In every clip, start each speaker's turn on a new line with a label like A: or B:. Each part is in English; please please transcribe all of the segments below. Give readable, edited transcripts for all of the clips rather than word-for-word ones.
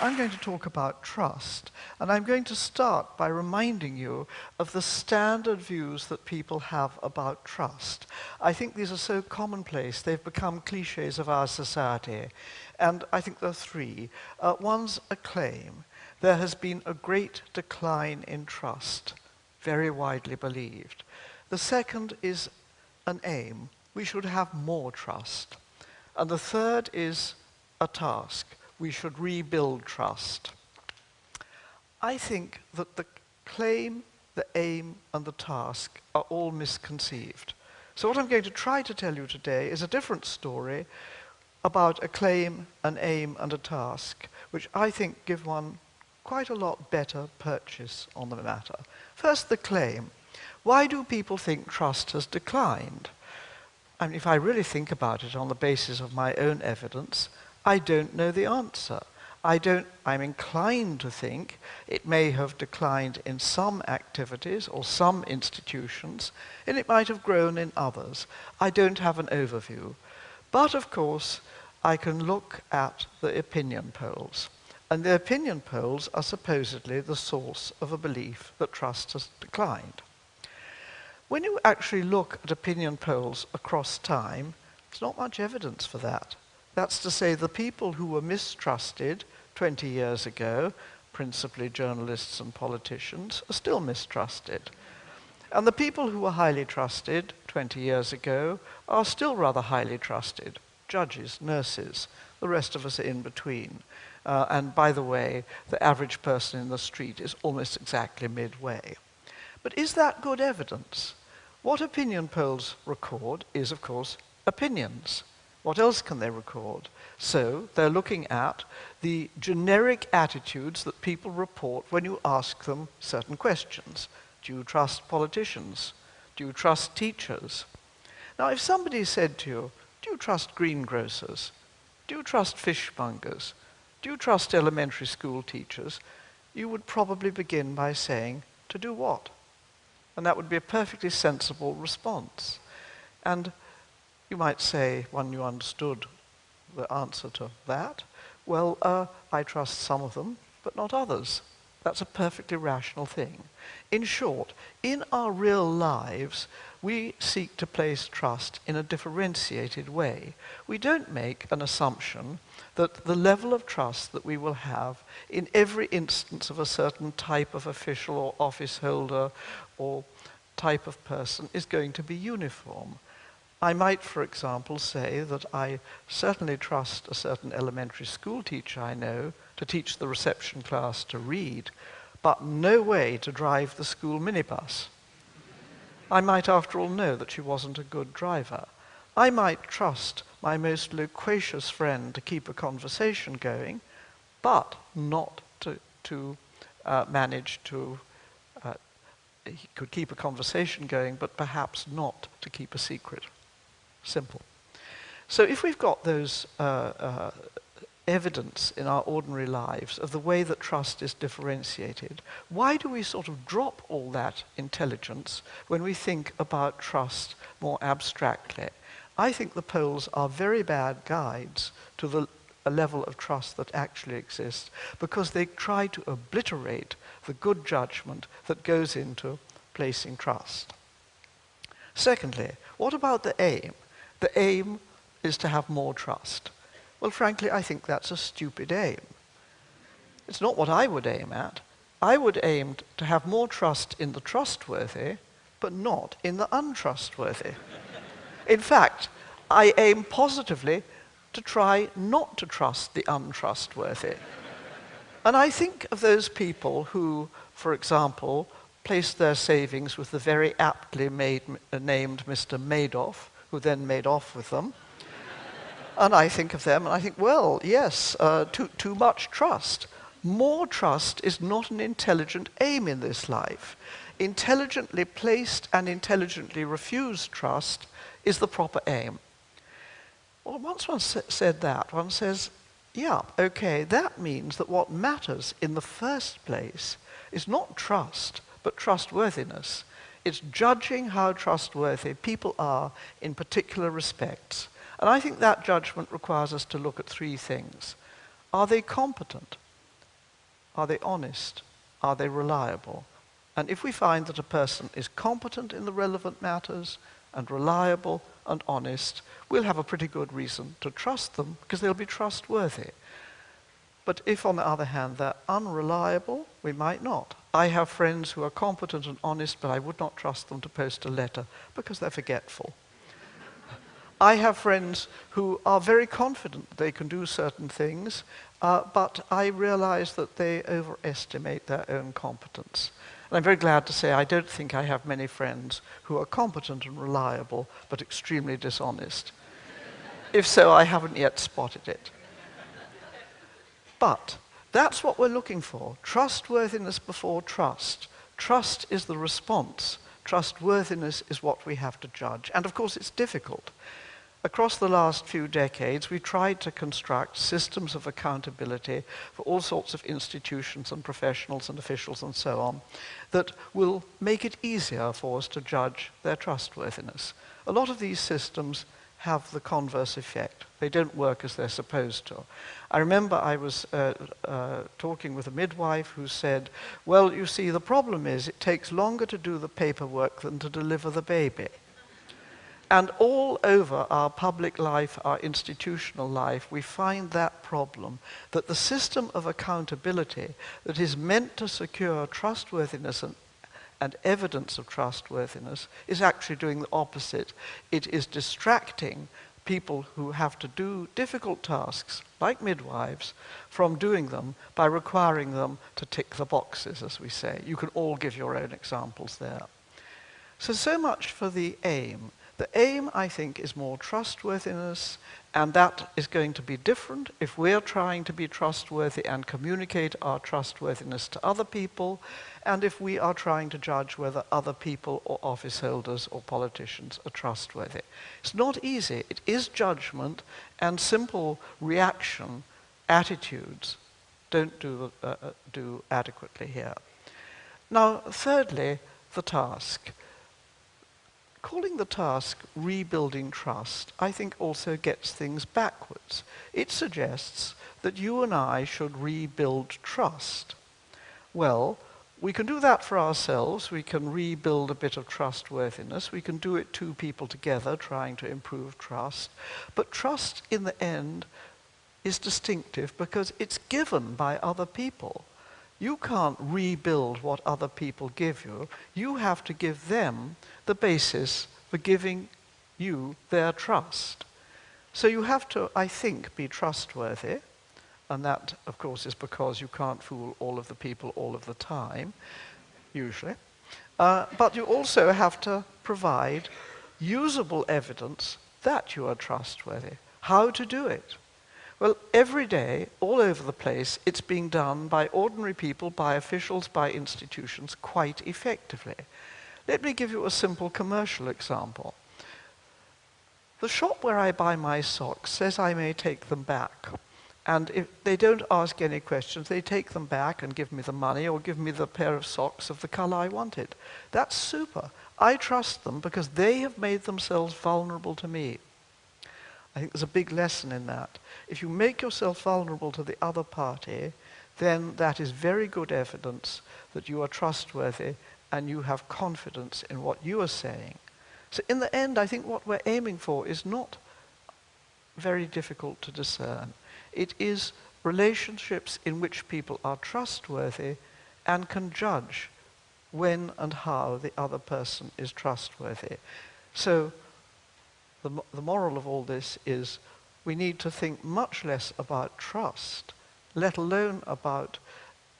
A: I'm going to talk about trust, and I'm going to start by reminding you of the standard views that people have about trust. I think these are so commonplace, they've become cliches of our society, and I think there are three. One's a claim. There has been a great decline in trust, very widely believed. The second is an aim. We should have more trust. And the third is a task. We should rebuild trust. I think that the claim, the aim, and the task are all misconceived. So what I'm going to try to tell you today is a different story about a claim, an aim, and a task, which I think give one quite a lot better purchase on the matter. First, the claim. Why do people think trust has declined? I mean, if I really think about it on the basis of my own evidence, I don't know the answer. I'm inclined to think it may have declined in some activities or some institutions, and it might have grown in others. I don't have an overview. But of course, I can look at the opinion polls. And the opinion polls are supposedly the source of a belief that trust has declined. When you actually look at opinion polls across time, there's not much evidence for that. That's to say, the people who were mistrusted 20 years ago, principally journalists and politicians, are still mistrusted. And the people who were highly trusted 20 years ago are still rather highly trusted. Judges, nurses, the rest of us are in between. And by the way, the average person in the street is almost exactly midway. But is that good evidence? What opinion polls record is, of course, opinions. What else can they record? So they're looking at the generic attitudes that people report when you ask them certain questions. Do you trust politicians? Do you trust teachers? Now, if somebody said to you, do you trust greengrocers? Do you trust fishmongers? Do you trust elementary school teachers? You would probably begin by saying, to do what? And that would be a perfectly sensible response. And you might say, when you understood the answer to that, well, I trust some of them, but not others. That's a perfectly rational thing. In short, in our real lives, we seek to place trust in a differentiated way. We don't make an assumption that the level of trust that we will have in every instance of a certain type of official or office holder or type of person is going to be uniform. I might, for example, say that I certainly trust a certain elementary school teacher I know to teach the reception class to read, but no way to drive the school minibus. I might, after all, know that she wasn't a good driver. I might trust my most loquacious friend to keep a conversation going, but not to manage to... he could keep a conversation going, but perhaps not to keep a secret. Simple. So if we've got those evidence in our ordinary lives of the way that trust is differentiated, why do we sort of drop all that intelligence when we think about trust more abstractly? I think the polls are very bad guides to a level of trust that actually exists, because they try to obliterate the good judgment that goes into placing trust. Secondly, what about the aim? The aim is to have more trust. Well, frankly, I think that's a stupid aim. It's not what I would aim at. I would aim to have more trust in the trustworthy, but not in the untrustworthy. In fact, I aim positively to try not to trust the untrustworthy. And I think of those people who, for example, placed their savings with the very aptly named Mr. Madoff, who then made off with them. And I think of them and I think, well, yes, too much trust. More trust is not an intelligent aim in this life. Intelligently placed and intelligently refused trust is the proper aim. Well, once one said that, one says, yeah, okay, that means that what matters in the first place is not trust, but trustworthiness. It's judging how trustworthy people are in particular respects. And I think that judgment requires us to look at three things. Are they competent? Are they honest? Are they reliable? And if we find that a person is competent in the relevant matters and reliable and honest, we'll have a pretty good reason to trust them because they'll be trustworthy. But if, on the other hand, they're unreliable, we might not. I have friends who are competent and honest, but I would not trust them to post a letter because they're forgetful. I have friends who are very confident that they can do certain things, but I realize that they overestimate their own competence. And I'm very glad to say I don't think I have many friends who are competent and reliable, but extremely dishonest. If so, I haven't yet spotted it. But that's what we're looking for. Trustworthiness before trust. Trust is the response. Trustworthiness is what we have to judge. And of course, it's difficult. Across the last few decades, we tried to construct systems of accountability for all sorts of institutions and professionals and officials and so on that will make it easier for us to judge their trustworthiness. A lot of these systems have the converse effect. They don't work as they're supposed to. I remember I was talking with a midwife who said, well, you see, the problem is it takes longer to do the paperwork than to deliver the baby. And all over our public life, our institutional life, we find that problem, that the system of accountability that is meant to secure trustworthiness and evidence of trustworthiness is actually doing the opposite. It is distracting people who have to do difficult tasks, like midwives, from doing them by requiring them to tick the boxes, as we say. You can all give your own examples there. So much for the aim. The aim, I think, is more trustworthiness, and that is going to be different if we're trying to be trustworthy and communicate our trustworthiness to other people, and if we are trying to judge whether other people or office holders or politicians are trustworthy. It's not easy. It is judgment, and simple reaction attitudes don't do adequately here. Now, thirdly, the task. Calling the task rebuilding trust, I think also gets things backwards. It suggests that you and I should rebuild trust. Well, we can do that for ourselves. We can rebuild a bit of trustworthiness. We can do it two people together trying to improve trust. But trust in the end is distinctive because it's given by other people. You can't rebuild what other people give you. You have to give them the basis for giving you their trust. So you have to, I think, be trustworthy, and that, of course, is because you can't fool all of the people all of the time, usually. But you also have to provide usable evidence that you are trustworthy. How to do it? Well, every day, all over the place, it's being done by ordinary people, by officials, by institutions, quite effectively. Let me give you a simple commercial example. The shop where I buy my socks says I may take them back. And if they don't ask any questions, they take them back and give me the money or give me the pair of socks of the color I wanted. That's super. I trust them because they have made themselves vulnerable to me. I think there's a big lesson in that. If you make yourself vulnerable to the other party, then that is very good evidence that you are trustworthy and you have confidence in what you are saying. So in the end, I think what we're aiming for is not very difficult to discern. It is relationships in which people are trustworthy and can judge when and how the other person is trustworthy. So the moral of all this is we need to think much less about trust, let alone about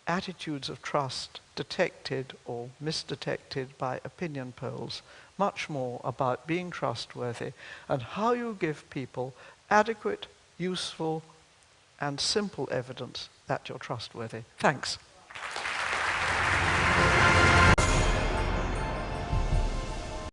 A: attitudes of trust detected or misdetected by opinion polls, much more about being trustworthy and how you give people adequate, useful, and simple evidence that you're trustworthy. Thanks.